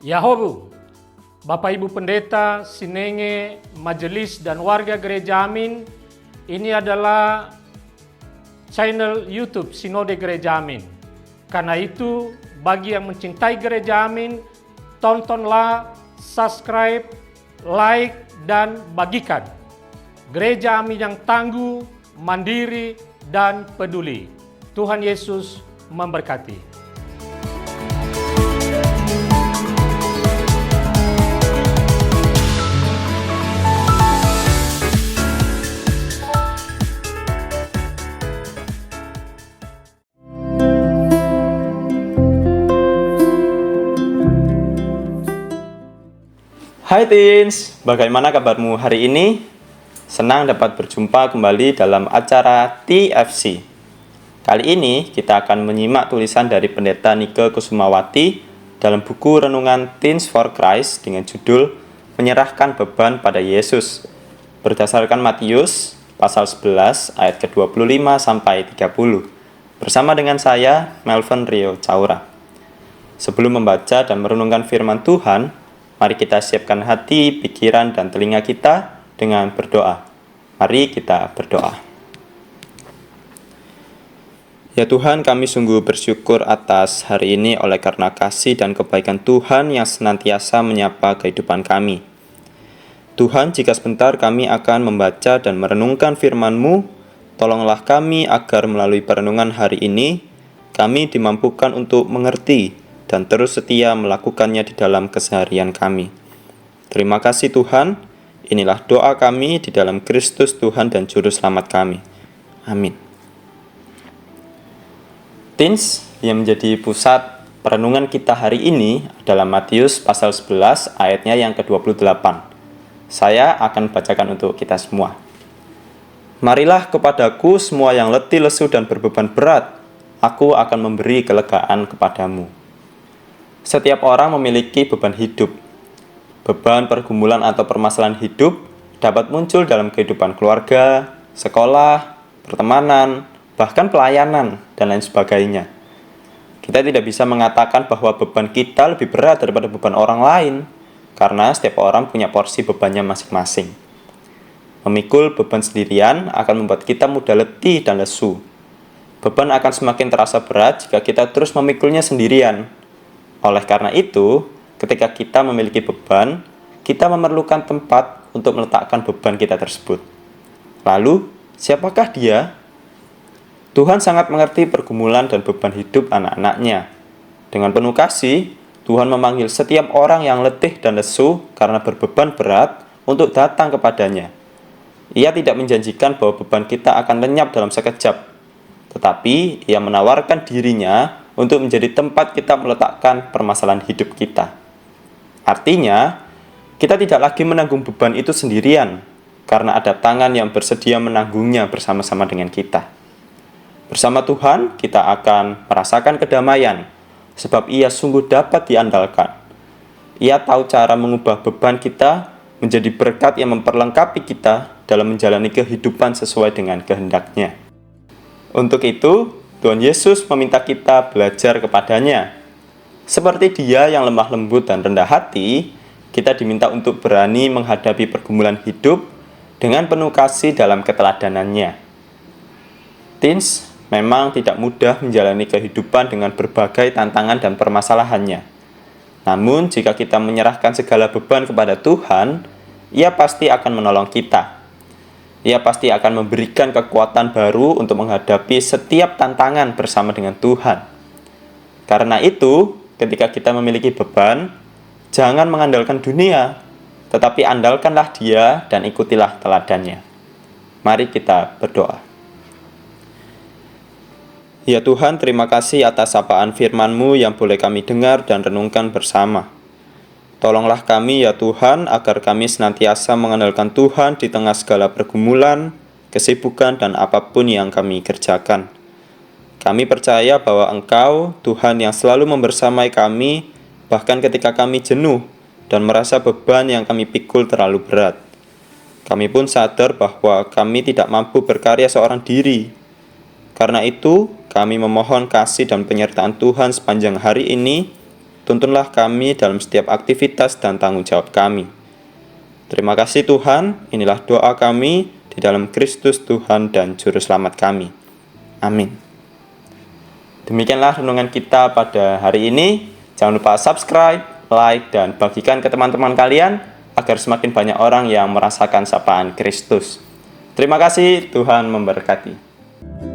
Yahobu, Bapak Ibu Pendeta, Sinenge, Majelis dan warga Gereja Amin, ini adalah channel YouTube Sinode Gereja Amin. Karena itu, bagi yang mencintai Gereja Amin, tontonlah, subscribe, like, dan bagikan. Gereja Amin yang tangguh, mandiri, dan peduli. Tuhan Yesus memberkati. Hai Teens, bagaimana kabarmu hari ini? Senang dapat berjumpa kembali dalam acara TFC. Kali ini kita akan menyimak tulisan dari Pendeta Nike Kusumawati dalam buku renungan Teens for Christ dengan judul Menyerahkan Beban pada Yesus, berdasarkan Matius pasal 11 ayat ke-25 sampai 30. Bersama dengan saya, Melvin Rio Caura. Sebelum membaca dan merenungkan firman Tuhan, mari kita siapkan hati, pikiran, dan telinga kita dengan berdoa. Mari kita berdoa. Ya Tuhan, kami sungguh bersyukur atas hari ini oleh karena kasih dan kebaikan Tuhan yang senantiasa menyapa kehidupan kami. Tuhan, jika sebentar kami akan membaca dan merenungkan firman-Mu, tolonglah kami agar melalui perenungan hari ini, kami dimampukan untuk mengerti dan terus setia melakukannya di dalam keseharian kami. Terima kasih Tuhan, inilah doa kami di dalam Kristus Tuhan dan Juru Selamat kami. Amin. Teens, yang menjadi pusat perenungan kita hari ini adalah Matius pasal 11 ayatnya yang ke-28. Saya akan bacakan untuk kita semua. Marilah kepadaku semua yang letih lesu dan berbeban berat, aku akan memberi kelegaan kepadamu. Setiap orang memiliki beban hidup. Beban pergumulan atau permasalahan hidup dapat muncul dalam kehidupan keluarga, sekolah, pertemanan, bahkan pelayanan, dan lain sebagainya. Kita tidak bisa mengatakan bahwa beban kita lebih berat daripada beban orang lain, karena setiap orang punya porsi bebannya masing-masing. Memikul beban sendirian akan membuat kita mudah letih dan lesu. Beban akan semakin terasa berat jika kita terus memikulnya sendirian. Oleh karena itu, ketika kita memiliki beban, kita memerlukan tempat untuk meletakkan beban kita tersebut. Lalu, siapakah dia? Tuhan sangat mengerti pergumulan dan beban hidup anak-anaknya. Dengan penuh kasih, Tuhan memanggil setiap orang yang letih dan lesu karena berbeban berat untuk datang kepadanya. Ia tidak menjanjikan bahwa beban kita akan lenyap dalam sekejap, tetapi Ia menawarkan dirinya untuk menjadi tempat kita meletakkan permasalahan hidup kita. Artinya, kita tidak lagi menanggung beban itu sendirian, karena ada tangan yang bersedia menanggungnya bersama-sama dengan kita. Bersama Tuhan, kita akan merasakan kedamaian, sebab Ia sungguh dapat diandalkan. Ia tahu cara mengubah beban kita menjadi berkat yang memperlengkapi kita dalam menjalani kehidupan sesuai dengan kehendak-Nya. Untuk itu, Tuhan Yesus meminta kita belajar kepadanya. Seperti Dia yang lemah lembut dan rendah hati, kita diminta untuk berani menghadapi pergumulan hidup dengan penuh kasih dalam keteladanannya. Teens, memang tidak mudah menjalani kehidupan dengan berbagai tantangan dan permasalahannya. Namun, jika kita menyerahkan segala beban kepada Tuhan, Ia pasti akan menolong kita. Ia pasti akan memberikan kekuatan baru untuk menghadapi setiap tantangan bersama dengan Tuhan. Karena itu, ketika kita memiliki beban, jangan mengandalkan dunia, tetapi andalkanlah Dia dan ikutilah teladannya. Mari kita berdoa. Ya Tuhan, terima kasih atas sapaan firman-Mu yang boleh kami dengar dan renungkan bersama. Tolonglah kami ya Tuhan, agar kami senantiasa mengandalkan Tuhan di tengah segala pergumulan, kesibukan, dan apapun yang kami kerjakan. Kami percaya bahwa Engkau, Tuhan yang selalu membersamai kami, bahkan ketika kami jenuh dan merasa beban yang kami pikul terlalu berat. Kami pun sadar bahwa kami tidak mampu berkarya seorang diri. Karena itu, kami memohon kasih dan penyertaan Tuhan sepanjang hari ini, Tuntunlah kami dalam setiap aktivitas dan tanggung jawab kami. Terima kasih Tuhan, inilah doa kami di dalam Kristus Tuhan dan Juru Selamat kami. Amin. Demikianlah renungan kita pada hari ini. Jangan lupa subscribe, like, dan bagikan ke teman-teman kalian agar semakin banyak orang yang merasakan sapaan Kristus. Terima kasih, Tuhan memberkati.